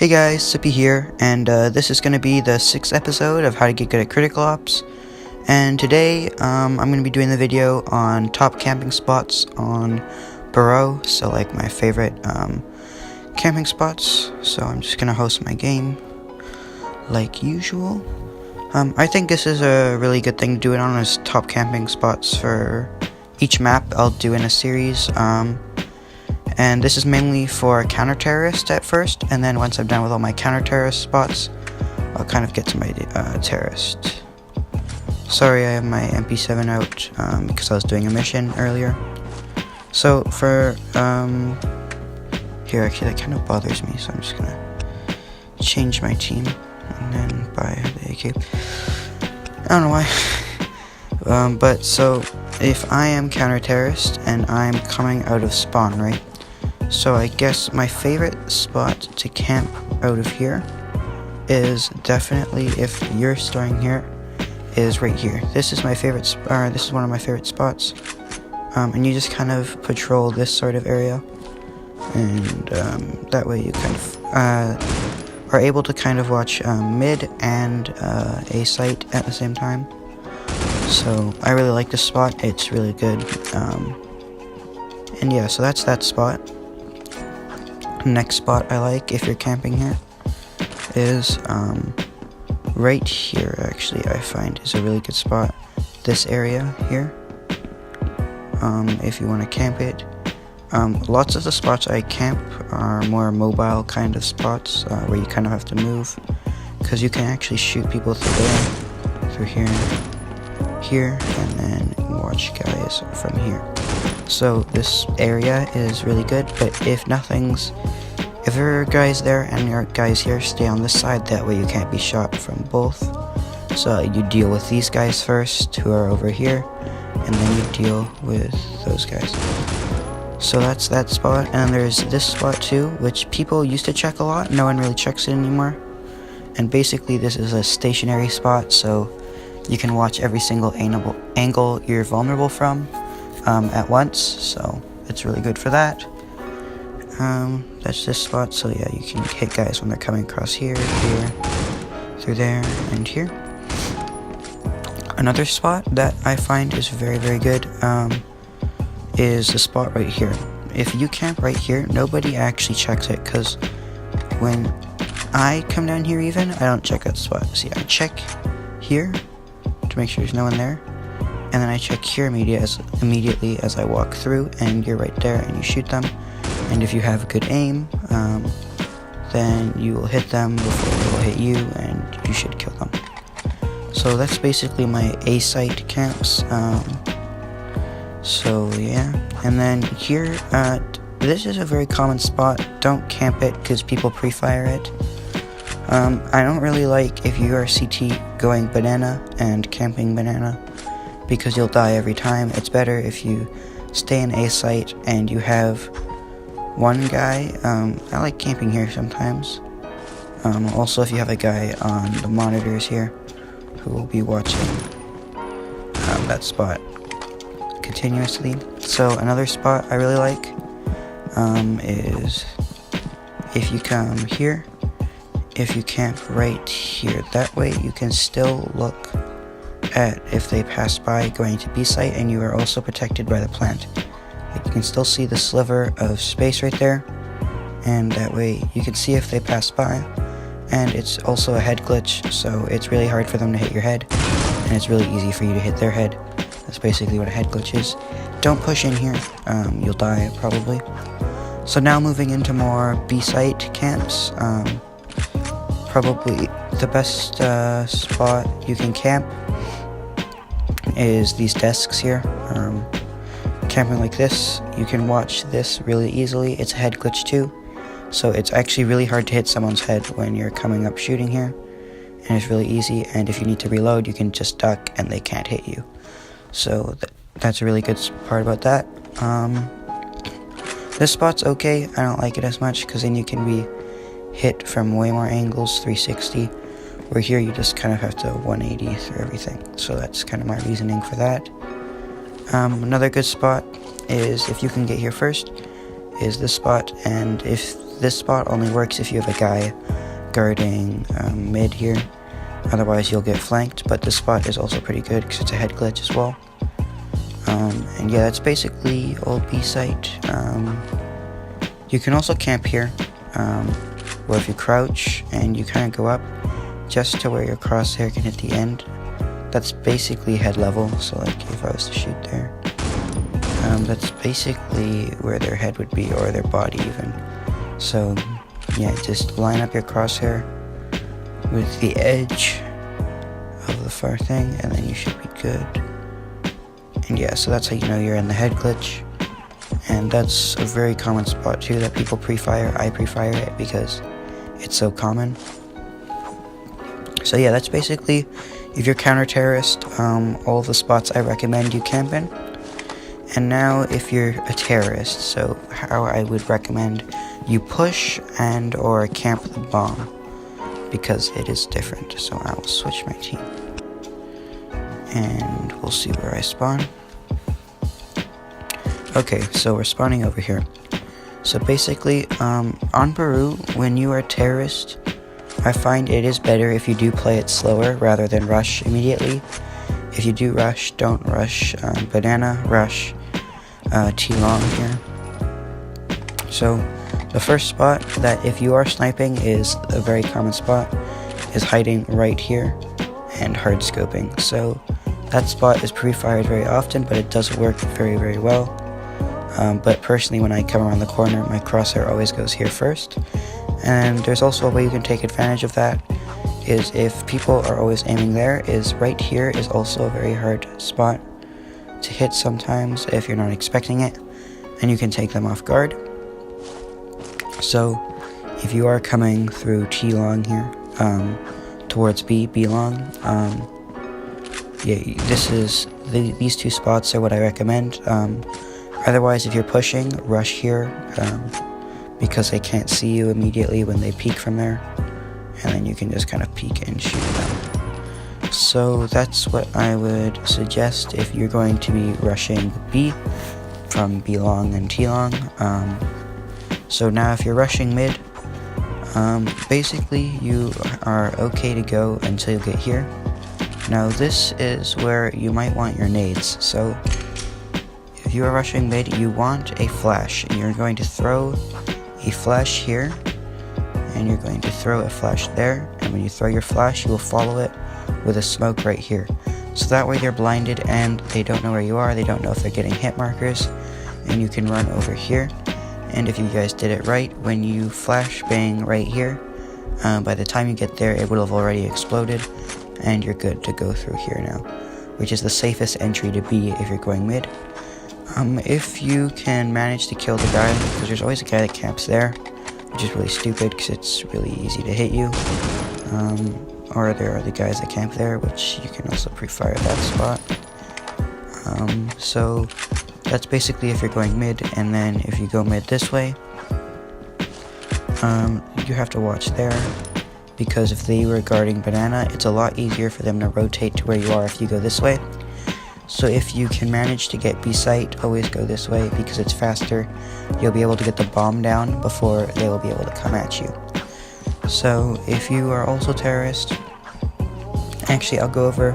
Hey guys, Sippy here, and this is going to be the 6th episode of How to Get Good at Critical Ops. And today, I'm going to be doing the video on top camping spots on Burrow, so like my favorite camping spots. So I'm just going to host my game, like usual. I think this is a really good thing to do it on, as top camping spots for each map I'll do in a series. And this is mainly for counter-terrorist at first, and then once I'm done with all my counter-terrorist spots, I'll kind of get to my terrorist. Sorry, I have my MP7 out because I was doing a mission earlier. So for here, actually that kind of bothers me, so I'm just gonna change my team and then buy the AK. I don't know why. But so if I am counter-terrorist and I'm coming out of spawn, right? So I guess my favorite spot to camp out of here is definitely, if you're starting here, is right here. This is my favorite. This is one of my favorite spots. And you just kind of patrol this sort of area, and that way you kind of are able to kind of watch mid and a site at the same time. So I really like this spot. It's really good. And yeah, so that's that spot. Next spot I like, if you're camping here, is right here. Actually, I find is a really good spot. This area here, if you want to camp it. Lots of the spots I camp are more mobile kind of spots, where you kind of have to move, because you can actually shoot people through there, through here, and then watch guys from here. So this area is really good, but if there are guys there and your guys here, stay on this side, that way you can't be shot from both. So you deal with these guys first, who are over here, and then you deal with those guys. So that's that spot, and there's this spot too, which people used to check a lot. No one really checks it anymore. And basically this is a stationary spot, so you can watch every single angle you're vulnerable from at once, so it's really good for that. That's this spot, so yeah, you can hit guys when they're coming across here, through there, and here. Another spot that I find is very, very good is the spot right here. If you camp right here, nobody actually checks it, because when I come down here even, I don't check that spot. See, I check here to make sure there's no one there, and then I check here immediately as I walk through, and you're right there, and you shoot them. And if you have good aim, then you will hit them before they will hit you, and you should kill them. So that's basically my A site camps. So yeah, and then here, this is a very common spot. Don't camp it because people pre-fire it. I don't really like if you are CT going banana and camping banana, because you'll die every time. It's better if you stay in A site and you have one guy. I like camping here sometimes. Also, if you have a guy on the monitors here who will be watching that spot continuously. So another spot I really like is if you come here, if you camp right here. That way you can still look at if they pass by going to B site, and you are also protected by the plant. Like, you can still see the sliver of space right there, and that way you can see if they pass by. And it's also a head glitch, so it's really hard for them to hit your head, and it's really easy for you to hit their head. That's basically what a head glitch is. Don't push in here, you'll die probably. So now moving into more B site camps. Probably the best spot you can camp is these desks here. Camping like this, you can watch this really easily. It's a head glitch too, so it's actually really hard to hit someone's head when you're coming up shooting here, and it's really easy. And if you need to reload, you can just duck and they can't hit you. So that's a really good part about that. This spot's okay. I don't like it as much, because then you can be hit from way more angles, 360, where here you just kind of have to 180 through everything. So that's kind of my reasoning for that. Another good spot is, if you can get here first, is this spot, and if this spot only works if you have a guy guarding mid here. Otherwise you'll get flanked, but this spot is also pretty good because it's a head glitch as well. And yeah, that's basically old B site. You can also camp here, where if you crouch and you kind of go up just to where your crosshair can hit the end, that's basically head level. So like if I was to shoot there, that's basically where their head would be, or their body even. So yeah, just line up your crosshair with the edge of the far thing, and then you should be good. And yeah, so that's how you know you're in the head glitch. And that's a very common spot too that people pre-fire. I pre-fire it because it's so common. So yeah, that's basically, if you're counter-terrorist, all of the spots I recommend you camp in. And now if you're a terrorist, so how I would recommend you push and or camp the bomb, because it is different. So I will switch my team. And we'll see where I spawn. Okay, so we're spawning over here. So basically, on Baru, when you are a terrorist, I find it is better if you do play it slower rather than rush immediately. If you do rush, don't rush banana, rush T-long here. So the first spot that if you are sniping is a very common spot, is hiding right here and hard scoping. So that spot is pre-fired very often, but it does work very, very well. But personally, when I come around the corner, my crosshair always goes here first. And there's also a way you can take advantage of that, is if people are always aiming there, is right here is also a very hard spot to hit sometimes if you're not expecting it, and you can take them off guard. So if you are coming through T-long here, towards B-long, yeah, these two spots are what I recommend. Otherwise, if you're pushing, rush here, because they can't see you immediately when they peek from there, and then you can just kind of peek and shoot them. So that's what I would suggest if you're going to be rushing B from B-long and T-long. So now if you're rushing mid, basically you are okay to go until you get here. Now this is where you might want your nades. So if you are rushing mid, you want a flash, and you're going to throw a flash here, and you're going to throw a flash there, and when you throw your flash, you will follow it with a smoke right here. So that way they're blinded and they don't know where you are, they don't know if they're getting hit markers, and you can run over here. And if you guys did it right, when you flash bang right here, by the time you get there, it will have already exploded, and you're good to go through here now, which is the safest entry to be if you're going mid. If you can manage to kill the guy, because there's always a guy that camps there, which is really stupid because it's really easy to hit you. Or there are the guys that camp there, which you can also pre-fire that spot. So that's basically if you're going mid, and then if you go mid this way, you have to watch there, because if they were guarding banana, it's a lot easier for them to rotate to where you are if you go this way. So if you can manage to get B site, always go this way because it's faster. You'll be able to get the bomb down before they will be able to come at you. So if you are also terrorist, actually I'll go over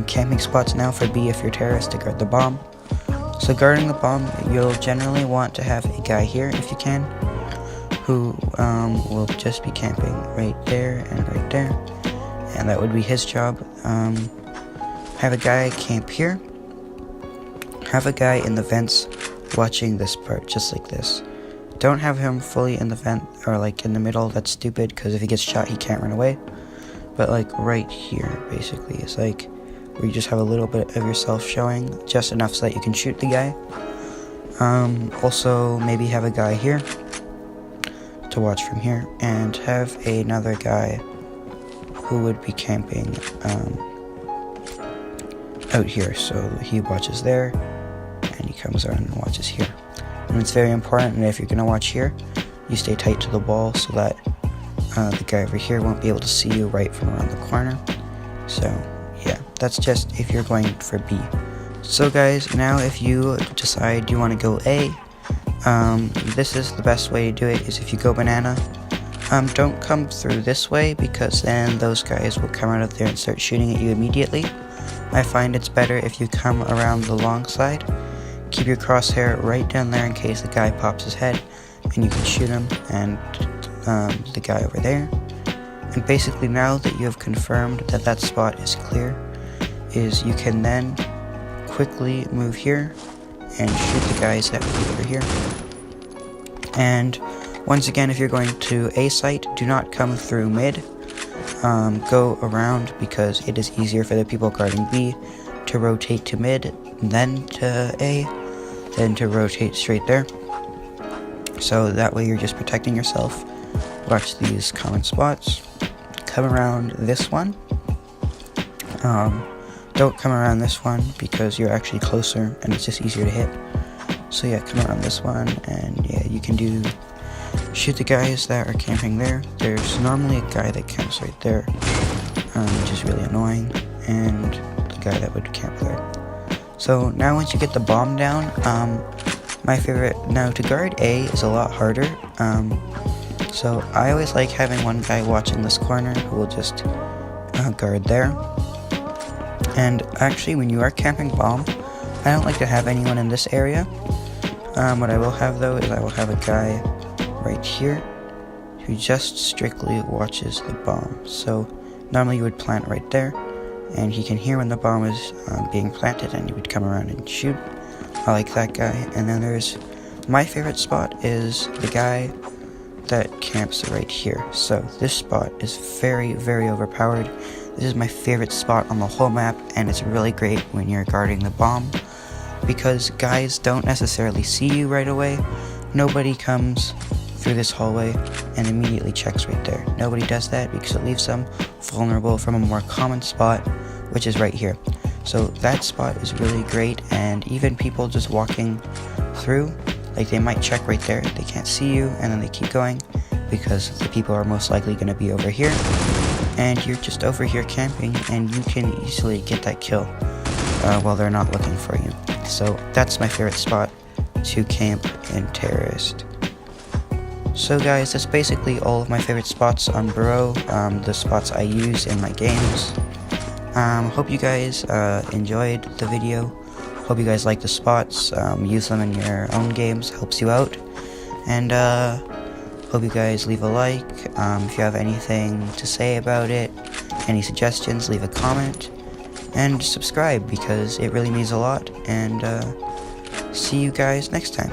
camping spots now for B if you're terrorist to guard the bomb. So guarding the bomb, you'll generally want to have a guy here if you can, who will just be camping right there and right there, and that would be his job. Have a guy camp here, have a guy in the vents watching this part, just like this. Don't have him fully in the vent, or like in the middle, that's stupid, because if he gets shot he can't run away. But like right here, basically, is like where you just have a little bit of yourself showing, just enough so that you can shoot the guy. Also, maybe have a guy here to watch from here, and have another guy who would be camping out here, so he watches there, and he comes around and watches here. And it's very important, and if you're going to watch here, you stay tight to the wall so that the guy over here won't be able to see you right from around the corner. So yeah, that's just if you're going for B. So guys, now if you decide you want to go A, This is the best way to do it, is if you go banana. Don't come through this way, because then those guys will come out of there and start shooting at you immediately. I find it's better if you come around the long side. Keep your crosshair right down there in case the guy pops his head, and you can shoot him and the guy over there. And basically, now that you have confirmed that that spot is clear, is you can then quickly move here and shoot the guys that will be over here. And once again, if you're going to A site, do not come through mid. Go around, because it is easier for the people guarding B to rotate to mid, then to A, then to rotate straight there. So that way you're just protecting yourself. Watch these common spots. Come around this one. Don't come around this one, because you're actually closer and it's just easier to hit. So yeah, come around this one, and yeah, you can shoot the guys that are camping there. There's normally a guy that camps right there, which is really annoying, and the guy that would camp there. So now once you get the bomb down, my favorite, now to guard A is a lot harder. So I always like having one guy watching this corner who will just guard there. And actually, when you are camping bomb, I don't like to have anyone in this area. What I will have though is I will have a guy right here who just strictly watches the bomb. So normally you would plant right there, and he can hear when the bomb is being planted, and he would come around and shoot. I like that guy. And then there's my favorite spot is the guy that camps right here. So this spot is very, very overpowered. This is my favorite spot on the whole map, and it's really great when you're guarding the bomb, because guys don't necessarily see you right away. Nobody comes through this hallway and immediately checks right there. Nobody does that, because it leaves them vulnerable from a more common spot, which is right here. So that spot is really great, and even people just walking through, like, they might check right there, they can't see you, and then they keep going, because the people are most likely going to be over here, and you're just over here camping, and you can easily get that kill while they're not looking for you. So that's my favorite spot to camp in Terrorist. So guys, that's basically all of my favorite spots on Burrow, the spots I use in my games. Hope you guys enjoyed the video. Hope you guys like the spots. Use them in your own games, helps you out. And hope you guys leave a like. If you have anything to say about it, any suggestions, leave a comment. And subscribe, because it really means a lot. And see you guys next time.